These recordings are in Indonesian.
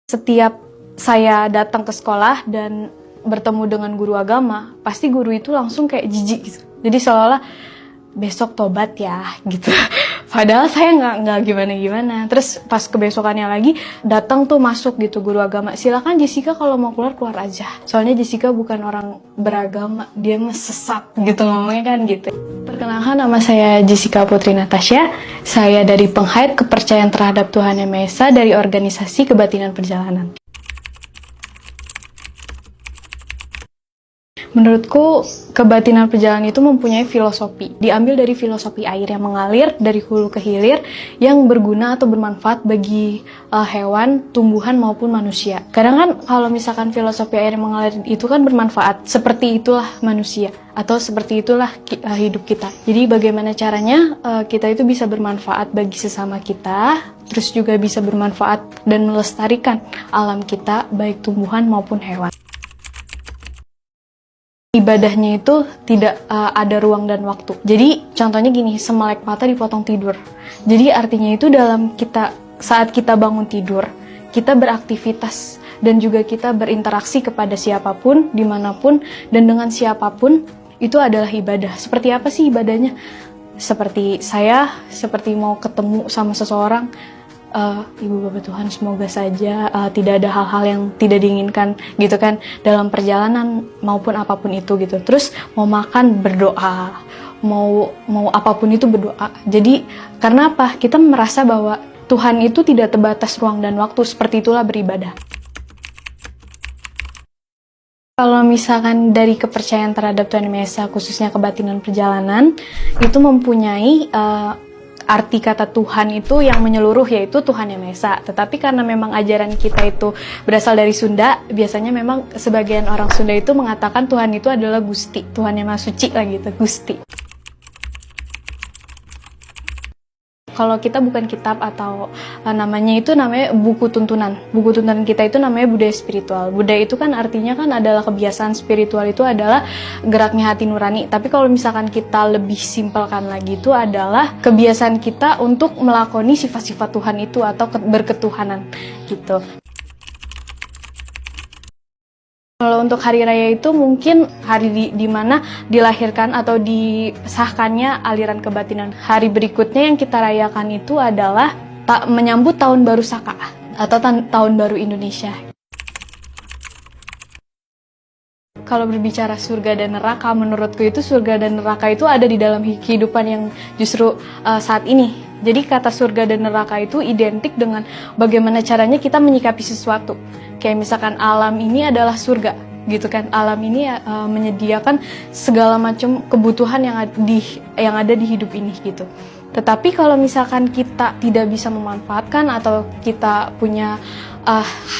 Setiap saya datang ke sekolah dan bertemu dengan guru agama, pasti guru itu langsung kayak jijik gitu. Jadi seolah-olah besok tobat ya gitu. Padahal saya nggak gimana-gimana. Terus pas kebesokannya lagi datang tuh masuk gitu guru agama. Silakan Jessica kalau mau keluar aja. Soalnya Jessica bukan orang beragama, dia mah sesat gitu ngomongnya kan gitu. Perkenalkan, nama saya Jessica Putri Natasha. Saya dari Penghaid Kepercayaan Terhadap Tuhan Yang Maha Esa dari Organisasi Kebatinan Perjalanan. Menurutku, kebatinan perjalanan itu mempunyai filosofi. Diambil dari filosofi air yang mengalir dari hulu ke hilir, yang berguna atau bermanfaat bagi hewan, tumbuhan, maupun manusia. Kadang kan kalau misalkan filosofi air yang mengalir itu kan bermanfaat, seperti itulah manusia, atau seperti itulah hidup kita. Jadi bagaimana caranya kita itu bisa bermanfaat bagi sesama kita, terus juga bisa bermanfaat dan melestarikan alam kita, baik tumbuhan maupun hewan. Ibadahnya itu tidak ada ruang dan waktu. Jadi contohnya gini, semelek mata dipotong tidur. Jadi artinya itu saat kita bangun tidur, kita beraktivitas dan juga kita berinteraksi kepada siapapun, dimanapun, dan dengan siapapun, itu adalah ibadah. Seperti apa sih ibadahnya? Seperti mau ketemu sama seseorang, Ibu Bapak Tuhan, semoga saja tidak ada hal-hal yang tidak diinginkan gitu kan dalam perjalanan maupun apapun itu gitu. Terus mau makan berdoa, mau apapun itu berdoa. Jadi karena apa? Kita merasa bahwa Tuhan itu tidak terbatas ruang dan waktu, seperti itulah beribadah. Kalau misalkan dari kepercayaan terhadap Tuhan Yang Maha Esa, khususnya kebatinan perjalanan, itu mempunyai arti kata Tuhan itu yang menyeluruh, yaitu Tuhan Yang Maha Esa. Tetapi karena memang ajaran kita itu berasal dari Sunda, biasanya memang sebagian orang Sunda itu mengatakan Tuhan itu adalah Gusti, Tuhan Yang Maha Suci lah gitu, Gusti. Kalau kita bukan kitab atau namanya buku tuntunan. Buku tuntunan kita itu namanya budaya spiritual. Budaya itu kan artinya kan adalah kebiasaan spiritual, itu adalah geraknya hati nurani. Tapi kalau misalkan kita lebih simpelkan lagi, itu adalah kebiasaan kita untuk melakoni sifat-sifat Tuhan itu atau berketuhanan gitu. Kalau untuk hari raya itu mungkin hari di mana dilahirkan atau disahkannya aliran kebatinan. Hari berikutnya yang kita rayakan itu adalah menyambut tahun baru Saka atau tahun baru Indonesia. Kalau berbicara surga dan neraka, menurutku itu surga dan neraka itu ada di dalam kehidupan yang justru saat ini. Jadi kata surga dan neraka itu identik dengan bagaimana caranya kita menyikapi sesuatu. Kayak misalkan alam ini adalah surga, gitu kan. Alam ini menyediakan segala macam kebutuhan yang ada di hidup ini, gitu. Tetapi kalau misalkan kita tidak bisa memanfaatkan atau kita punya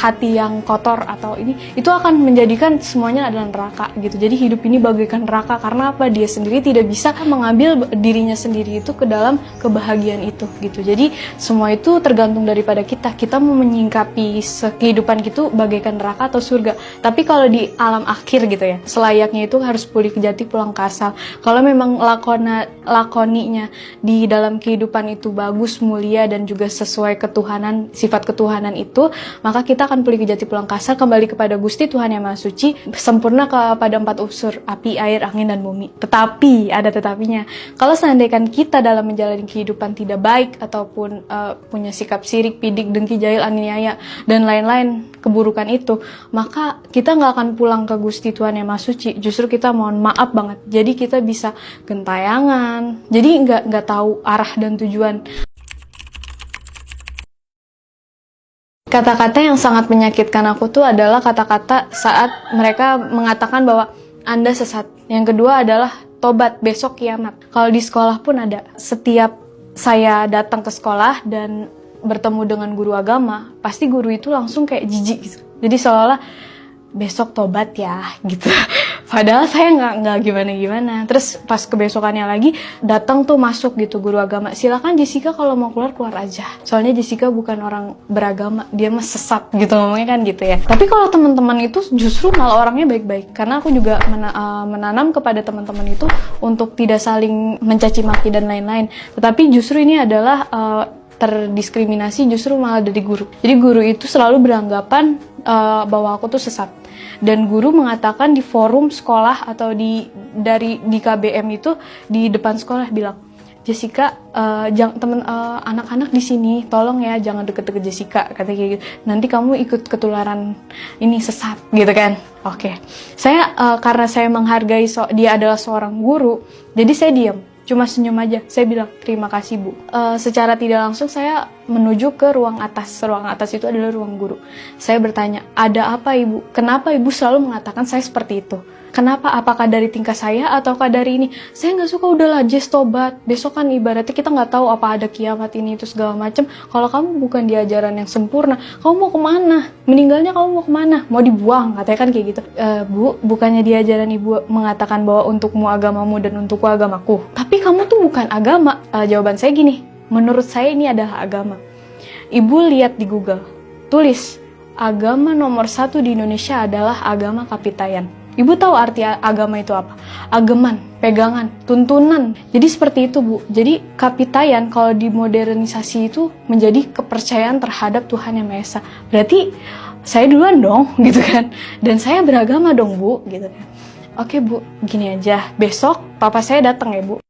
hati yang kotor atau itu akan menjadikan semuanya adalah neraka gitu. Jadi hidup ini bagaikan neraka karena apa? Dia sendiri tidak bisa mengambil dirinya sendiri itu ke dalam kebahagiaan itu gitu. Jadi semua itu tergantung daripada kita. Kita mau menyingkapi kehidupan gitu bagaikan neraka atau surga. Tapi kalau di alam akhir gitu ya, selayaknya itu harus pulih ke jati pulang ke asal. Kalau memang lakoninya di dalam kehidupan itu bagus, mulia, dan juga sesuai ketuhanan, sifat ketuhanan itu, maka kita akan pulih ke jati pulang ke asal, kembali kepada Gusti Tuhan Yang Maha Suci, sempurna kepada 4 unsur, api, air, angin, dan bumi. Tetapi, ada tetapinya, kalau seandainya kita dalam menjalani kehidupan tidak baik, ataupun punya sikap sirik, pidik, dengki, jahil, aniaya, dan lain-lain keburukan itu, maka kita nggak akan pulang ke Gusti Tuhan Yang Maha Suci. Justru kita mohon maaf banget. Jadi kita bisa gentayangan, jadi nggak tahu arah dan tujuan. Kata-kata yang sangat menyakitkan aku tuh adalah kata-kata saat mereka mengatakan bahwa Anda sesat. Yang kedua adalah tobat, besok kiamat. Kalau di sekolah pun ada. Setiap saya datang ke sekolah dan bertemu dengan guru agama, pasti guru itu langsung kayak jijik gitu. Jadi seolah-olah besok tobat ya gitu. Padahal saya nggak gimana-gimana. Terus pas kebesokannya lagi datang tuh masuk gitu guru agama. Silakan Jessica kalau mau keluar aja. Soalnya Jessica bukan orang beragama, dia mah sesat gitu ngomongnya kan gitu ya. Tapi kalau teman-teman itu justru malah orangnya baik-baik. Karena aku juga menanam kepada teman-teman itu untuk tidak saling mencaci maki dan lain-lain. Tetapi justru ini adalah terdiskriminasi justru malah dari guru. Jadi guru itu selalu beranggapan bahwa aku tuh sesat. Dan guru mengatakan di forum sekolah atau di KBM itu di depan sekolah bilang, Jessica, anak-anak di sini tolong ya jangan deket-deket Jessica, katanya kayak gitu. Nanti kamu ikut ketularan ini sesat gitu kan. Oke. Saya karena saya menghargai dia adalah seorang guru, jadi saya diam. Cuma senyum aja. Saya bilang, terima kasih Bu. Secara tidak langsung saya menuju ke ruang atas. Ruang atas itu adalah ruang guru. Saya bertanya, ada apa Ibu? Kenapa Ibu selalu mengatakan saya seperti itu? Kenapa? Apakah dari tingkah saya ataukah dari ini? Saya nggak suka, udahlah Jess tobat. Besok kan ibaratnya kita nggak tahu apa ada kiamat ini itu segala macam. Kalau kamu bukan di ajaran yang sempurna, kamu mau kemana? Meninggalnya kamu mau kemana? Mau dibuang? Katanya kan kayak gitu. Bu, bukannya di ajaran Ibu mengatakan bahwa untukmu agamamu dan untukku agamaku. Tapi kamu tuh bukan agama. Jawaban saya gini, menurut saya ini adalah agama. Ibu lihat di Google, tulis, agama nomor 1 di Indonesia adalah agama Kapitayan. Ibu tahu arti agama itu apa? Ageman, pegangan, tuntunan. Jadi seperti itu Bu. Jadi Kapitayan kalau dimodernisasi itu menjadi kepercayaan terhadap Tuhan Yang Maha Esa. Berarti saya duluan dong gitu kan. Dan saya beragama dong Bu gitu kan. Oke Bu, gini aja. Besok papa saya datang ya Bu.